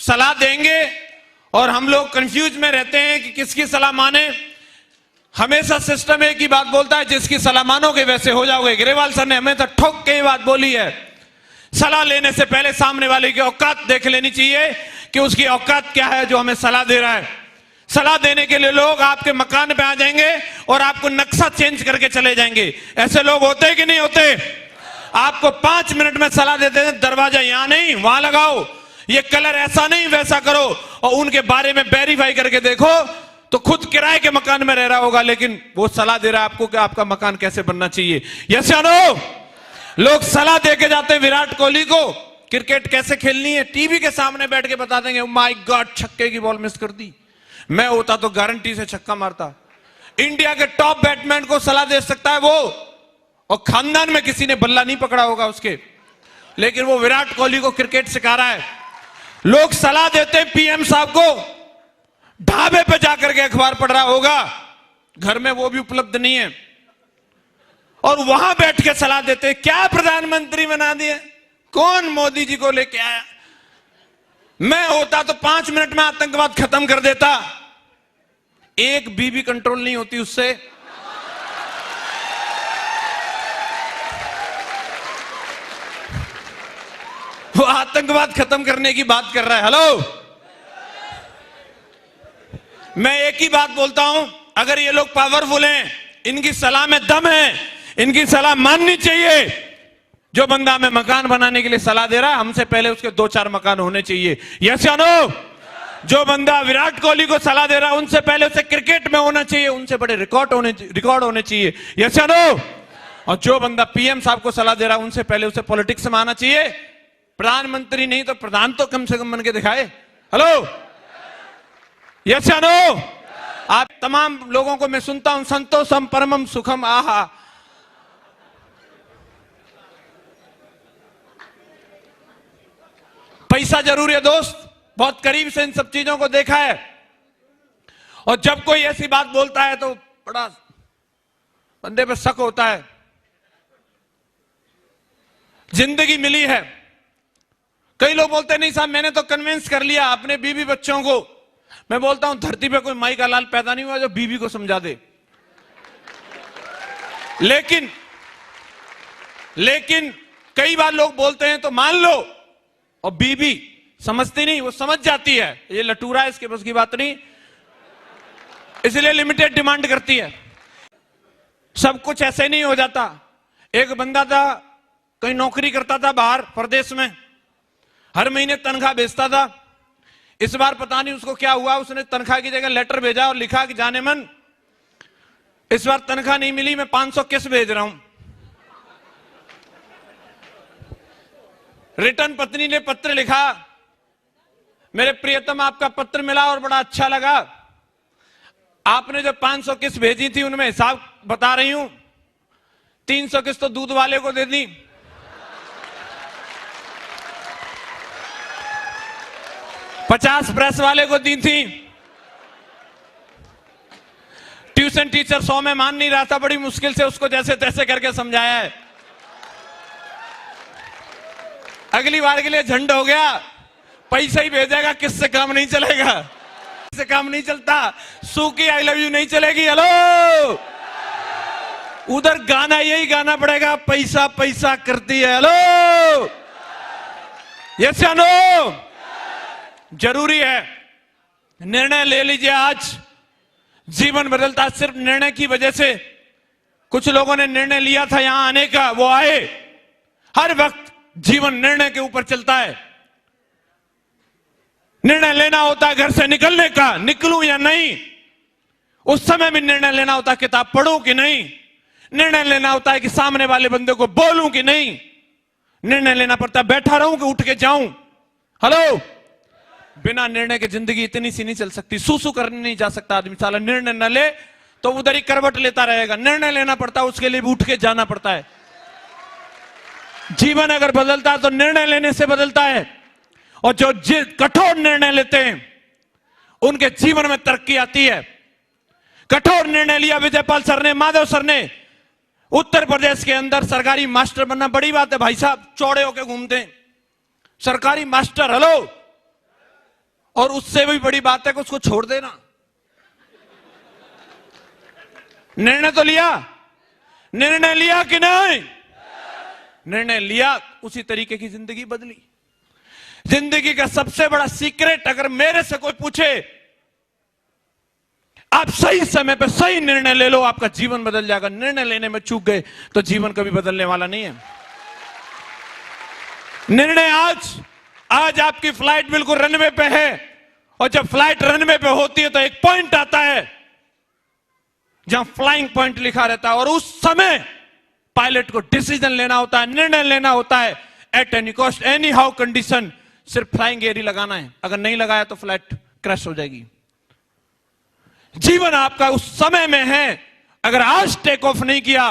सलाह देंगे और हम लोग कंफ्यूज में रहते हैं कि किसकी सलाह माने। हमेशा सिस्टम एक ही बात बोलता है, जिसकी सलाह मानोगे वैसे हो जाओगे। ग्रेवाल सर ने हमें तो ठोक के ये बात बोली है, सलाह लेने से पहले सामने वाले की औकात देख लेनी चाहिए कि उसकी औकात क्या है जो हमें सलाह दे रहा है। सलाह देने के लिए लोग आपके मकान पे आ जाएंगे और आपको नक्शा चेंज करके चले जाएंगे। ऐसे लोग होते कि नहीं होते? आपको 5 मिनट में सलाह देते हैं, दरवाजा यहां नहीं वहां लगाओ, ये कलर ऐसा नहीं वैसा करो, और उनके बारे में वेरीफाई करके देखो तो खुद किराए के मकान में रह रहा होगा, लेकिन वो सलाह दे रहा है आपको कि आपका मकान कैसे बनना चाहिए। यस या नो? लोग सलाह दे के जाते हैं विराट कोहली को क्रिकेट कैसे खेलनी है, टीवी के सामने बैठ के बता देंगे, माय गॉड छक्के की बॉल मिस कर दी, मैं होता तो गारंटी से छक्का मारता। इंडिया के टॉप बैट्समैन को सलाह दे सकता है वो, और खानदान में किसी ने बल्ला नहीं पकड़ा होगा उसके, लेकिन वो विराट कोहली को क्रिकेट सिखा रहा है। लोग सलाह देते हैं पीएम साहब को, ढाबे पे जाकर के अखबार पढ़ रहा होगा, घर में वो भी उपलब्ध नहीं है, और वहां बैठ के सलाह देते हैं क्या प्रधानमंत्री बना दिए, कौन मोदी जी को लेके आया, मैं होता तो 5 मिनट में आतंकवाद खत्म कर देता। एक बीबी कंट्रोल नहीं होती उससे। वो आतंकवाद खत्म करने की बात कर रहा है। हेलो, मैं एक ही बात बोलता हूं, अगर ये लोग पावरफुल हैं, इनकी सलाह में दम है, इनकी सलाह माननी चाहिए। जो बंदा हमें मकान बनाने के लिए सलाह दे रहा है, हमसे पहले उसके 2-4 मकान होने चाहिए। यस या नो? जो बंदा विराट कोहली को सलाह दे रहा है, उनसे पहले उसे क्रिकेट में होना चाहिए, उनसे बड़े रिकॉर्ड होने चाहिए। यस या नो? और जो बंदा पीएम साहब को सलाह दे रहा है, उनसे पहले उसे पॉलिटिक्स में आना चाहिए। प्रधानमंत्री नहीं तो प्रधान तो कम से कम बन के दिखाए। हेलो, यस या नो? आप तमाम लोगों को मैं सुनता हूं, संतोषम परमम सुखम, आहा, पैसा जरूरी है दोस्त, बहुत करीब से इन सब चीजों को देखा है। और जब कोई ऐसी बात बोलता है तो बड़ा बंदे पे शक होता है। जिंदगी मिली है, कई लोग बोलते हैं नहीं साहब मैंने तो कन्विंस कर लिया अपने बीवी बच्चों को। मैं बोलता हूं धरती पे कोई माई का लाल पैदा नहीं हुआ जो बीवी को समझा दे। लेकिन कई बार लोग बोलते हैं तो मान लो, और बीवी समझती नहीं, वो समझ जाती है ये लटूरा है, इसके बस की बात नहीं, इसलिए लिमिटेड डिमांड करती है। सब कुछ ऐसे नहीं हो जाता। एक बंदा था, कहीं नौकरी करता था बाहर प्रदेश में, हर महीने तनख्वाह भेजता था। इस बार पता नहीं उसको क्या हुआ, उसने तनख्वाह की जगह लेटर भेजा और लिखा कि जाने मन इस बार तनख्वाह नहीं मिली, मैं 500 किस्त भेज रहा हूं। रिटर्न पत्नी ने पत्र लिखा, मेरे प्रियतम आपका पत्र मिला और बड़ा अच्छा लगा, आपने जो 500 किस्त भेजी थी उनमें हिसाब बता रही हूं, 300 किस्त तो दूध वाले को दे दी, 50 प्रेस वाले को दी थी, ट्यूशन टीचर 100 में मान नहीं रहा था, बड़ी मुश्किल से उसको जैसे तैसे करके समझाया है। अगली बार के लिए झंड हो गया, पैसा ही भेजेगा, किससे काम नहीं चलेगा, किससे काम नहीं चलता, सूखी आई लव यू नहीं चलेगी। हेलो, उधर गाना यही गाना पड़ेगा, पैसा पैसा करती है। हेलो, यस या नो? जरूरी है, निर्णय ले लीजिए। आज जीवन बदलता है सिर्फ निर्णय की वजह से। कुछ लोगों ने निर्णय लिया था यहां आने का, वो आए। हर वक्त जीवन निर्णय के ऊपर चलता है। निर्णय लेना होता है घर से निकलने का, निकलूं या नहीं, उस समय भी निर्णय लेना होता है किताब पढ़ूं कि नहीं, निर्णय लेना होता है कि सामने वाले बंदे को बोलूं कि नहीं, निर्णय लेना पड़ता है बैठा रहूं कि उठ के जाऊं। हेलो, बिना निर्णय के जिंदगी इतनी सी नहीं चल सकती। सूसू करने नहीं जा सकता आदमी, साला निर्णय न ले तो उधर ही करवट लेता रहेगा। निर्णय लेना पड़ता है, उसके लिए भी उठ के जाना पड़ता है। जीवन अगर बदलता है तो निर्णय लेने से बदलता है, और जो कठोर निर्णय लेते हैं उनके जीवन में तरक्की आती है। कठोर निर्णय लिया विजयपाल सर ने, माधव सर ने। उत्तर प्रदेश के अंदर सरकारी मास्टर बनना बड़ी बात है भाई साहब, चौड़े होके घूमते हैं सरकारी मास्टर। हेलो, और उससे भी बड़ी बात है कि उसको छोड़ देना। निर्णय तो लिया, निर्णय लिया कि नहीं? निर्णय लिया, उसी तरीके की जिंदगी बदली। जिंदगी का सबसे बड़ा सीक्रेट अगर मेरे से कोई पूछे, आप सही समय पर सही निर्णय ले लो, आपका जीवन बदल जाएगा। निर्णय लेने में चूक गए तो जीवन कभी बदलने वाला नहीं है। निर्णय आज आपकी फ्लाइट बिल्कुल रनवे पे है, और जब फ्लाइट रनवे पे होती है तो एक पॉइंट आता है जहां फ्लाइंग पॉइंट लिखा रहता है, और उस समय पायलट को डिसीजन लेना होता है, निर्णय लेना होता है। At any cost, any how condition, सिर्फ फ्लाइंग एयरी लगाना है। अगर नहीं लगाया तो फ्लाइट क्रैश हो जाएगी। जीवन आपका उस समय में है, अगर आज टेक ऑफ नहीं किया